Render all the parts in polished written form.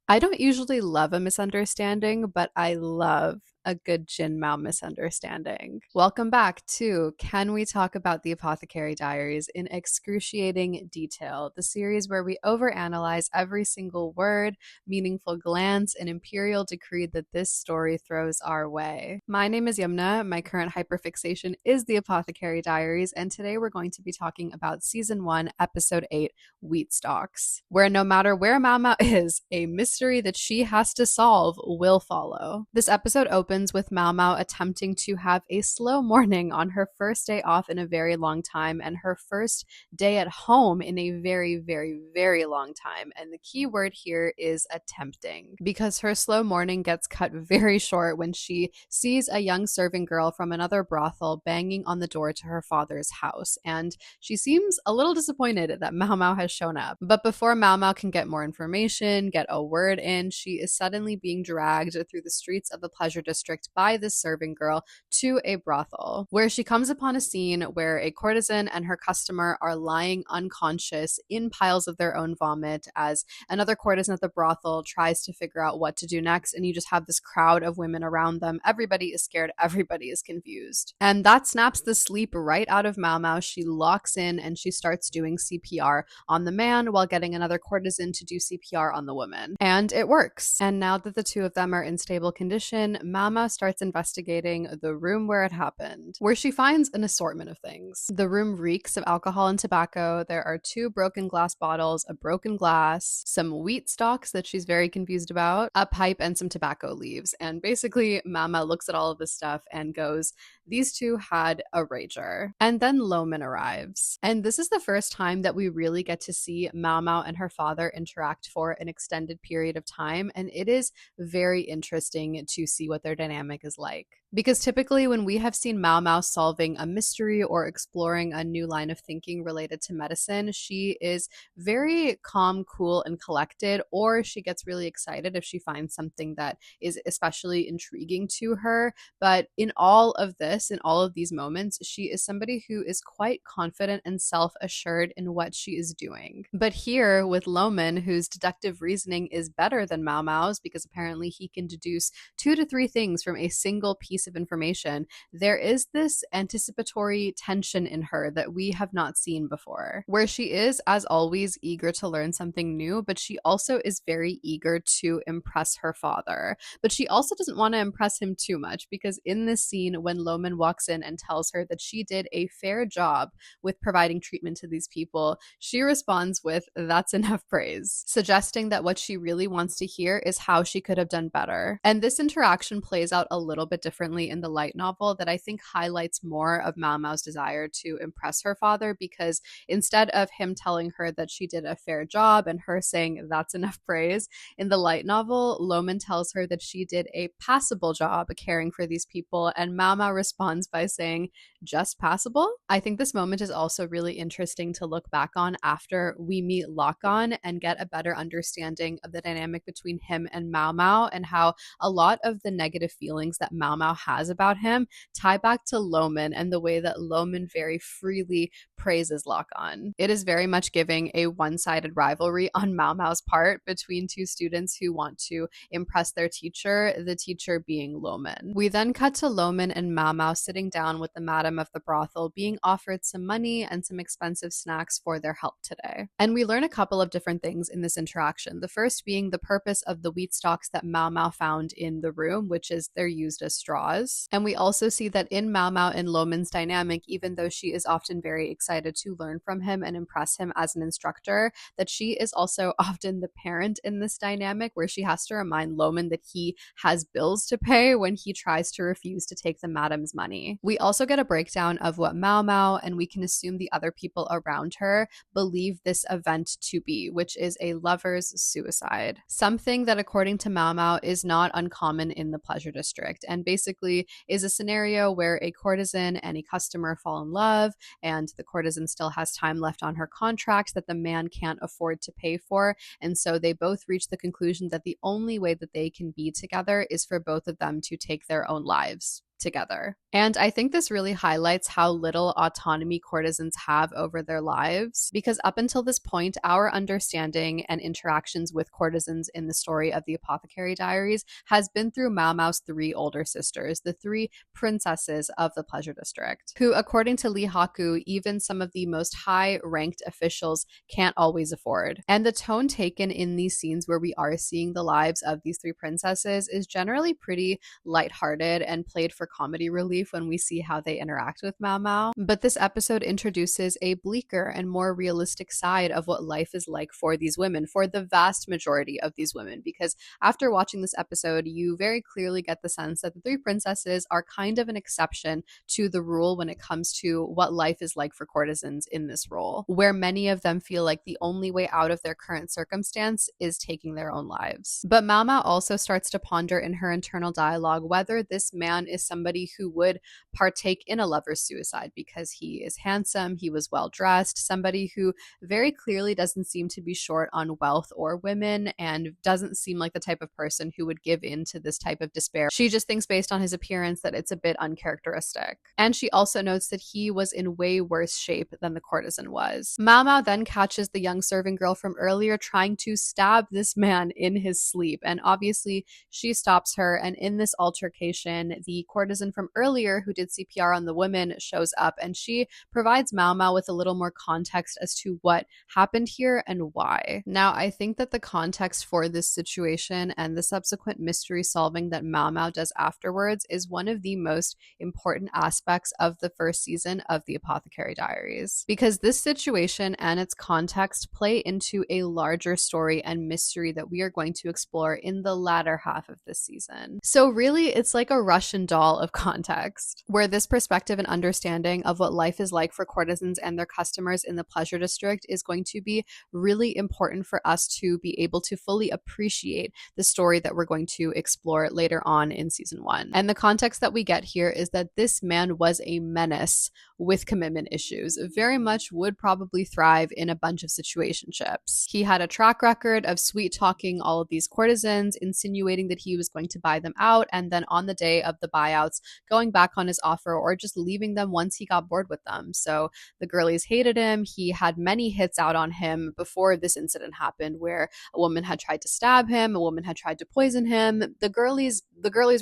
I don't usually love a misunderstanding, but I love a good Jin Mao misunderstanding. Welcome back to Can We Talk About the Apothecary Diaries in Excruciating Detail, the series where we overanalyze every single word, meaningful glance, and imperial decree that this story throws our way. My name is Yumna. My current hyperfixation is the Apothecary Diaries, and today we're going to be talking about Season 1, Episode 8, Wheat Stalks, where no matter where Maomao is, a mystery that she has to solve will follow. This episode opens with Maomao attempting to have a slow morning on her first day off in a very long time and her first day at home in a very, very, very long time. And the key word here is attempting, because her slow morning gets cut very short when she sees a young serving girl from another brothel banging on the door to her father's house. And she seems a little disappointed that Maomao has shown up. But before Maomao can get more information, get a word in, she is suddenly being dragged through the streets of the pleasure district by this serving girl to a brothel, where she comes upon a scene where a courtesan and her customer are lying unconscious in piles of their own vomit as another courtesan at the brothel tries to figure out what to do next. And you just have this crowd of women around them. Everybody is scared. Everybody is confused. And that snaps the sleep right out of Maomao. She locks in and she starts doing CPR on the man while getting another courtesan to do CPR on the woman. And it works. And now that the two of them are in stable condition, Maomao starts investigating the room where it happened, where she finds an assortment of things. The room reeks of alcohol and tobacco. There are two broken glass bottles, a broken glass, some wheat stalks that she's very confused about, a pipe, and some tobacco leaves. And basically, Maomao looks at all of this stuff and goes, these two had a rager. And then Loman arrives. And this is the first time that we really get to see Maomao and her father interact for an extended period of time. And it is very interesting to see what their dynamic is like. Because typically when we have seen Maomao solving a mystery or exploring a new line of thinking related to medicine, she is very calm, cool, and collected, or she gets really excited if she finds something that is especially intriguing to her. But in all of this, in all of these moments, she is somebody who is quite confident and self-assured in what she is doing. But here with Loman, whose deductive reasoning is better than Maomao's because apparently he can deduce 2 to 3 things from a single piece of information, there is this anticipatory tension in her that we have not seen before, where she is, as always, eager to learn something new, but she also is very eager to impress her father. But she also doesn't want to impress him too much, because in this scene, when Loman walks in and tells her that she did a fair job with providing treatment to these people, she responds with, "That's enough praise," suggesting that what she really wants to hear is how she could have done better. And this interaction plays out a little bit differently in the light novel that I think highlights more of Maomao's desire to impress her father, because instead of him telling her that she did a fair job and her saying that's enough praise, in the light novel, Loman tells her that she did a passable job caring for these people, and Maomao responds by saying, just passable? I think this moment is also really interesting to look back on after we meet Lock-On and get a better understanding of the dynamic between him and Maomao, and how a lot of the negative feelings that Maomao has about him tie back to Loman and the way that Loman very freely praises Lock-On. It is very much giving a one-sided rivalry on Maomao's part between two students who want to impress their teacher, the teacher being Loman. We then cut to Loman and Maomao sitting down with the madam of the brothel, being offered some money and some expensive snacks for their help today. And we learn a couple of different things in this interaction. The first being the purpose of the wheat stalks that Maomao found in the room, which is they're used as straws. And we also see that in Maomao and Loman's dynamic, even though she is often very excited to learn from him and impress him as an instructor, that she is also often the parent in this dynamic, where she has to remind Loman that he has bills to pay when he tries to refuse to take the madam's money. We also get a breakdown of what Maomao, and we can assume the other people around her, believe this event to be, which is a lover's suicide. Something that, according to Maomao, is not uncommon in the pleasure district, and basically is a scenario where a courtesan and a customer fall in love, and the courtesan still has time left on her contract that the man can't afford to pay for, and so they both reach the conclusion that the only way that they can be together is for both of them to take their own lives. together. And I think this really highlights how little autonomy courtesans have over their lives, because up until this point, our understanding and interactions with courtesans in the story of the Apothecary Diaries has been through Maomao's three older sisters, the three princesses of the Pleasure District, who, according to Lee Haku, even some of the most high-ranked officials can't always afford. And the tone taken in these scenes where we are seeing the lives of these three princesses is generally pretty lighthearted and played for comedy relief when we see how they interact with Maomao. But this episode introduces a bleaker and more realistic side of what life is like for these women, for the vast majority of these women, because after watching this episode, you very clearly get the sense that the three princesses are kind of an exception to the rule when it comes to what life is like for courtesans in this role, where many of them feel like the only way out of their current circumstance is taking their own lives. But Maomao also starts to ponder in her internal dialogue whether this man is somebody who would partake in a lover's suicide, because he is handsome, he was well dressed, somebody who very clearly doesn't seem to be short on wealth or women, and doesn't seem like the type of person who would give in to this type of despair. She just thinks based on his appearance that it's a bit uncharacteristic. And she also notes that he was in way worse shape than the courtesan was. Maomao then catches the young serving girl from earlier trying to stab this man in his sleep, and obviously she stops her, and in this altercation, the courtesan from earlier who did CPR on the woman shows up, and she provides Maomao with a little more context as to what happened here and why. Now, I think that the context for this situation and the subsequent mystery solving that Maomao does afterwards is one of the most important aspects of the first season of the Apothecary Diaries, because this situation and its context play into a larger story and mystery that we are going to explore in the latter half of this season. So really, it's like a Russian doll of context, where this perspective and understanding of what life is like for courtesans and their customers in the Pleasure District is going to be really important for us to be able to fully appreciate the story that we're going to explore later on in season 1. And the context that we get here is that this man was a menace with commitment issues, very much would probably thrive in a bunch of situationships. He had a track record of sweet talking all of these courtesans, insinuating that he was going to buy them out, and then on the day of the buyouts, going back on his offer or just leaving them once he got bored with them. So the girlies hated him. He had many hits out on him before this incident happened, where a woman had tried to stab him, a woman had tried to poison him. The girlies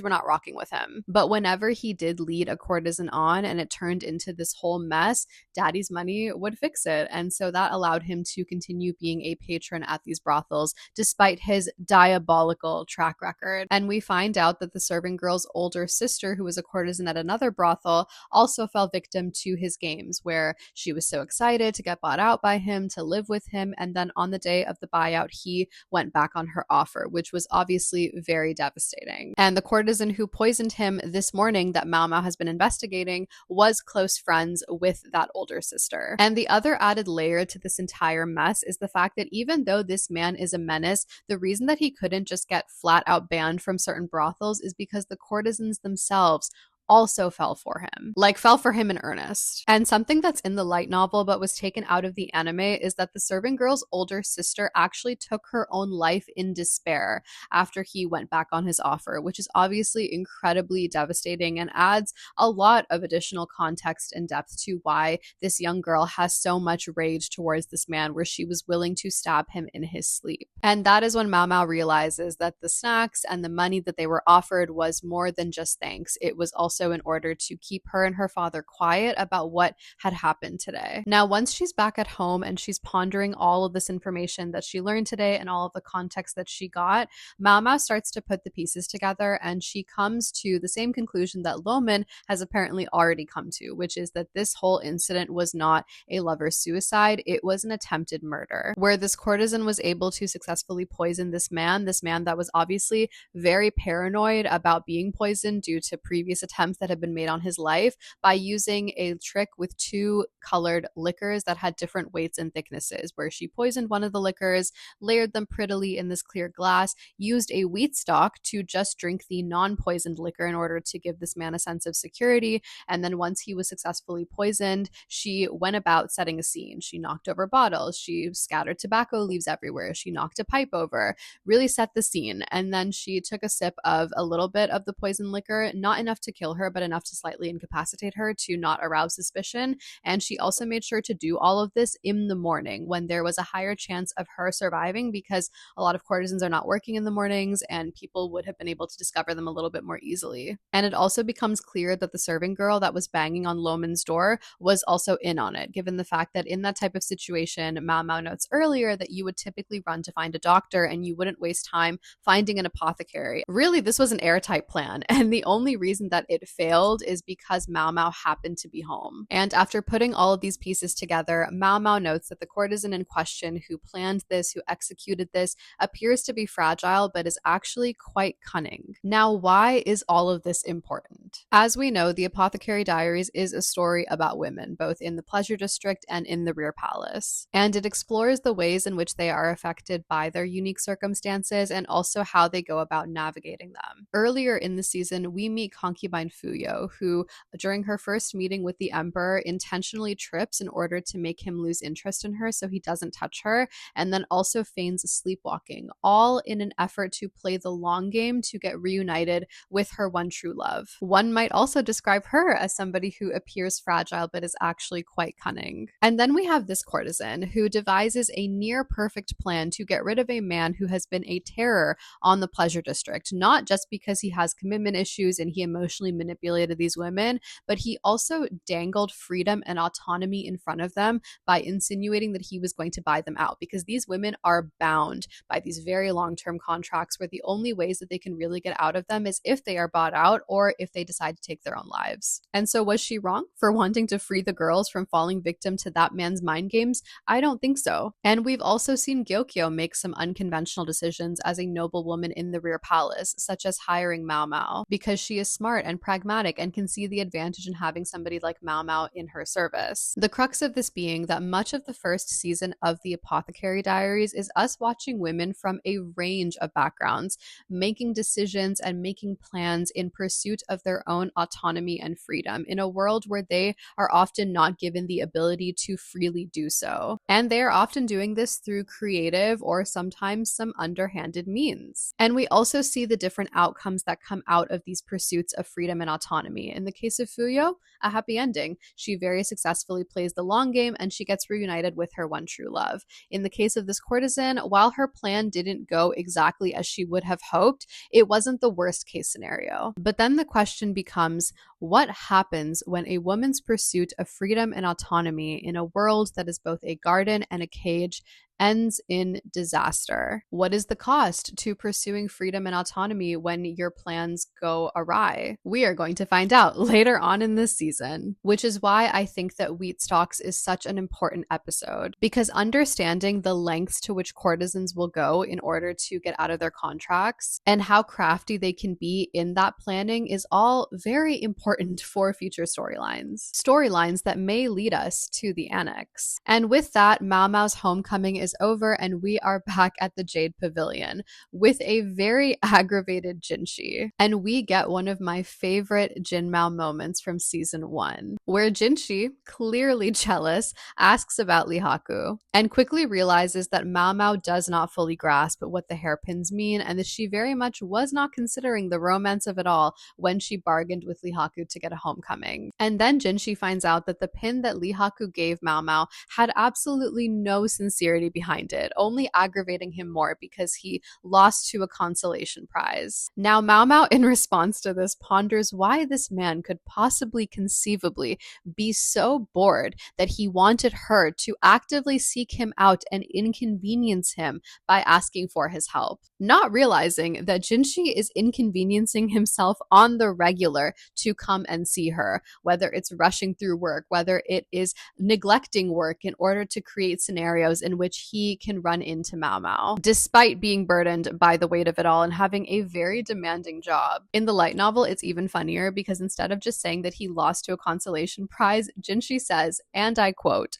were not rocking with him. But whenever he did lead a courtesan on and it turned into this whole mess, Daddy's money would fix it. And so that allowed him to continue being a patron at these brothels despite his diabolical track record. And we find out that the serving girl's older sister, who was a courtesan at another brothel, also fell victim to his games, where she was so excited to get bought out by him, to live with him, and then on the day of the buyout, he went back on her offer, which was obviously very devastating. And the courtesan who poisoned him this morning that Maomao has been investigating was close friends with that older sister. And the other added layer to this entire mess is the fact that even though this man is a menace, the reason that he couldn't just get flat out banned from certain brothels is because the courtesans themselves also fell for him in earnest. And something that's in the light novel but was taken out of the anime is that the serving girl's older sister actually took her own life in despair after he went back on his offer, which is obviously incredibly devastating and adds a lot of additional context and depth to why this young girl has so much rage towards this man, where she was willing to stab him in his sleep. And that is when Maomao realizes that the snacks and the money that they were offered was more than just thanks. It was also in order to keep her and her father quiet about what had happened today. Now, once she's back at home and she's pondering all of this information that she learned today and all of the context that she got, Maomao starts to put the pieces together, and she comes to the same conclusion that Loman has apparently already come to, which is that this whole incident was not a lover's suicide, it was an attempted murder, where this courtesan was able to successfully poison this man that was obviously very paranoid about being poisoned due to previous attempts that had been made on his life, by using a trick with two colored liquors that had different weights and thicknesses, where she poisoned one of the liquors, layered them prettily in this clear glass, used a wheat stalk to just drink the non-poisoned liquor in order to give this man a sense of security, and then once he was successfully poisoned, she went about setting a scene. She knocked over bottles, she scattered tobacco leaves everywhere, she knocked a pipe over, really set the scene, and then she took a sip of a little bit of the poison liquor, not enough to kill her, but enough to slightly incapacitate her to not arouse suspicion. And she also made sure to do all of this in the morning when there was a higher chance of her surviving, because a lot of courtesans are not working in the mornings and people would have been able to discover them a little bit more easily. And it also becomes clear that the serving girl that was banging on Loman's door was also in on it, given the fact that in that type of situation, Maomao notes earlier that you would typically run to find a doctor and you wouldn't waste time finding an apothecary. Really, this was an airtight plan, and the only reason that it failed is because Maomao happened to be home. And after putting all of these pieces together, Maomao notes that the courtesan in question who planned this, who executed this, appears to be fragile, but is actually quite cunning. Now, why is all of this important? As we know, the Apothecary Diaries is a story about women, both in the Pleasure District and in the Rear Palace. And it explores the ways in which they are affected by their unique circumstances and also how they go about navigating them. Earlier in the season, we meet concubine Fuyo, who, during her first meeting with the Emperor, intentionally trips in order to make him lose interest in her so he doesn't touch her, and then also feigns sleepwalking, all in an effort to play the long game to get reunited with her one true love. One might also describe her as somebody who appears fragile but is actually quite cunning. And then we have this courtesan who devises a near perfect plan to get rid of a man who has been a terror on the Pleasure District, not just because he has commitment issues and he emotionally manipulated these women, but he also dangled freedom and autonomy in front of them by insinuating that he was going to buy them out, because these women are bound by these very long-term contracts where the only ways that they can really get out of them is if they are bought out or if they decide to take their own lives. And so was she wrong for wanting to free the girls from falling victim to that man's mind games? I don't think so. And we've also seen Gyokyo make some unconventional decisions as a noble woman in the Rear Palace, such as hiring Maomao, because she is smart and pragmatic and can see the advantage in having somebody like Maomao in her service. The crux of this being that much of the first season of the Apothecary Diaries is us watching women from a range of backgrounds making decisions and making plans in pursuit of their own autonomy and freedom in a world where they are often not given the ability to freely do so. And they are often doing this through creative or sometimes some underhanded means. And we also see the different outcomes that come out of these pursuits of freedom and autonomy. In the case of Fuyo, a happy ending. She very successfully plays the long game and she gets reunited with her one true love. In the case of this courtesan, while her plan didn't go exactly as she would have hoped, it wasn't the worst case scenario. But then the question becomes, what happens when a woman's pursuit of freedom and autonomy in a world that is both a garden and a cage ends in disaster? What is the cost to pursuing freedom and autonomy when your plans go awry? We are going to find out later on in this season, which is why I think that Wheat Stalks is such an important episode, because understanding the lengths to which courtesans will go in order to get out of their contracts and how crafty they can be in that planning is all very important for future storylines that may lead us to the annex. And with that, Maomao's homecoming is over and we are back at the Jade Pavilion with a very aggravated Jinshi. And we get one of my favorite Jinmao moments from season 1, where Jinshi, clearly jealous, asks about Lihaku and quickly realizes that Maomao does not fully grasp what the hairpins mean and that she very much was not considering the romance of it all when she bargained with Lihaku to get a homecoming. And then Jinshi finds out that the pin that Lihaku gave Maomao had absolutely no sincerity behind it, only aggravating him more because he lost to a consolation prize. Now, Maomao, in response to this, ponders why this man could possibly conceivably be so bored that he wanted her to actively seek him out and inconvenience him by asking for his help, not realizing that Jinshi is inconveniencing himself on the regular to come and see her, whether it's rushing through work, whether it is neglecting work in order to create scenarios in which he can run into Maomao, despite being burdened by the weight of it all and having a very demanding job. In the light novel, it's even funnier because instead of just saying that he lost to a consolation prize, Jinshi says, and I quote,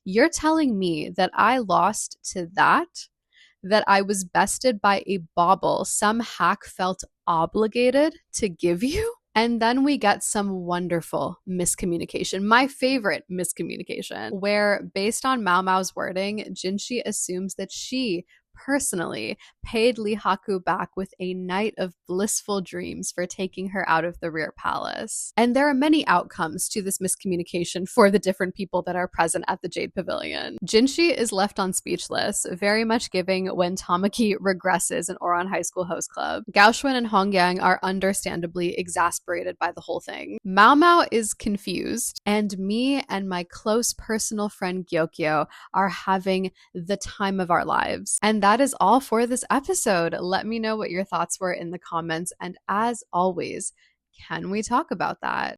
"You're telling me that I lost to that? That I was bested by a bauble some hack felt obligated to give you?" And then we get some wonderful miscommunication, my favorite miscommunication, where based on Maomao's wording, Jinshi assumes that she personally paid Lee Haku back with a night of blissful dreams for taking her out of the rear palace. And there are many outcomes to this miscommunication for the different people that are present at the Jade Pavilion. Jinshi is left on speechless, very much giving when Tamaki regresses in Oran High School Host Club. Gaoxuan and Hongyang are understandably exasperated by the whole thing. Maomao is confused, and me and my close personal friend Gyokyo are having the time of our lives. And that is all for this episode. Let me know what your thoughts were in the comments, and as always, can we talk about that?